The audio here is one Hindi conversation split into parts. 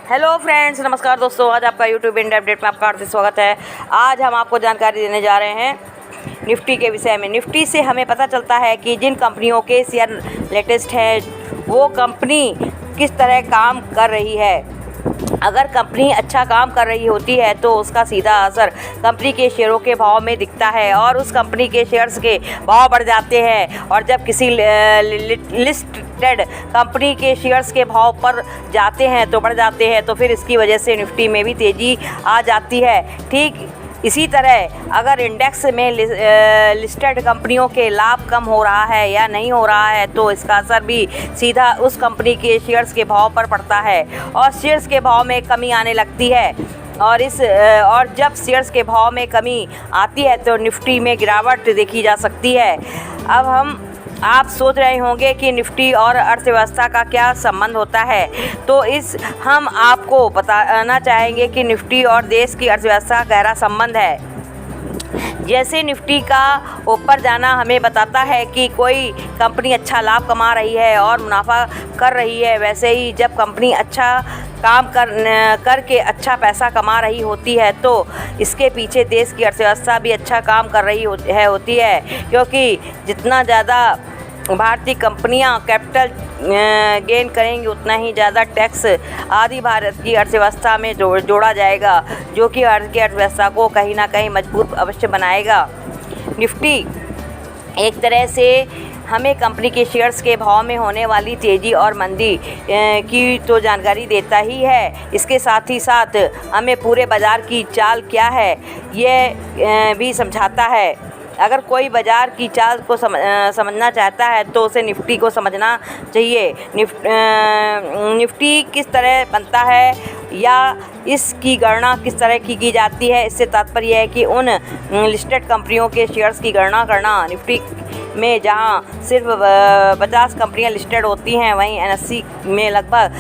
हेलो फ्रेंड्स, नमस्कार दोस्तों। आज आपका यूट्यूब इंडिया अपडेट में आपका हार्दिक स्वागत है। आज हम आपको जानकारी देने जा रहे हैं निफ्टी के विषय में। निफ्टी से हमें पता चलता है कि जिन कंपनियों के शेयर लेटेस्ट है वो कंपनी किस तरह काम कर रही है। अगर कंपनी अच्छा काम कर रही होती है तो उसका सीधा असर कंपनी के शेयरों के भाव में दिखता है और उस कंपनी के शेयर्स के भाव बढ़ जाते हैं। और जब किसी लिस्टेड कंपनी के शेयर्स के भाव पर जाते हैं तो बढ़ जाते हैं, तो फिर इसकी वजह से निफ्टी में भी तेज़ी आ जाती है। ठीक इसी तरह अगर इंडेक्स में लिस्टेड कंपनियों के लाभ कम हो रहा है या नहीं हो रहा है तो इसका असर भी सीधा उस कंपनी के शेयर्स के भाव पर पड़ता है और शेयर्स के भाव में कमी आने लगती है। और जब शेयर्स के भाव में कमी आती है तो निफ्टी में गिरावट देखी जा सकती है। अब आप सोच रहे होंगे कि निफ्टी और अर्थव्यवस्था का क्या संबंध होता है, तो हम आपको बताना चाहेंगे कि निफ्टी और देश की अर्थव्यवस्था का गहरा संबंध है। जैसे निफ्टी का ऊपर जाना हमें बताता है कि कोई कंपनी अच्छा लाभ कमा रही है और मुनाफा कर रही है, वैसे ही जब कंपनी अच्छा काम करके अच्छा पैसा कमा रही होती है तो इसके पीछे देश की अर्थव्यवस्था भी अच्छा काम कर रही होती है, क्योंकि जितना ज़्यादा भारतीय कंपनियां कैपिटल गेन करेंगी उतना ही ज़्यादा टैक्स आदि भारत की अर्थव्यवस्था में जोड़ा जाएगा, जो कि भारत की अर्थव्यवस्था को कहीं ना कहीं मजबूत अवश्य बनाएगा। निफ्टी एक तरह से हमें कंपनी के शेयर्स के भाव में होने वाली तेज़ी और मंदी की तो जानकारी देता ही है, इसके साथ ही साथ हमें पूरे बाज़ार की चाल क्या है ये भी समझाता है। अगर कोई बाज़ार की चाल को समझना चाहता है तो उसे निफ्टी को समझना चाहिए। निफ्टी किस तरह बनता है या इसकी गणना किस तरह की जाती है, इससे तात्पर्य है कि उन लिस्टेड कंपनियों के शेयर्स की गणना करना। निफ्टी में जहां सिर्फ 50 कंपनियां लिस्टेड होती हैं, वहीं NSE में लगभग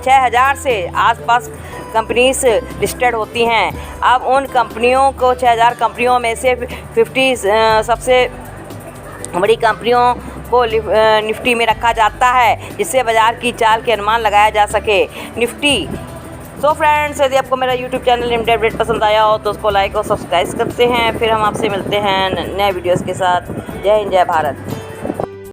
6000 से आसपास कंपनीज लिस्टेड होती हैं। अब उन कंपनियों को 6000 कंपनियों में से 50 सबसे बड़ी कंपनियों को निफ्टी में रखा जाता है, जिससे बाज़ार की चाल के अनुमान लगाया जा सके। निफ्टी सो फ्रेंड्स, यदि आपको मेरा यूट्यूब चैनल इंडिया अपडेट पसंद आया हो तो उसको लाइक और सब्सक्राइब करते हैं। फिर हम आपसे मिलते हैं नए वीडियोज़ के साथ। जय हिंद, जय भारत।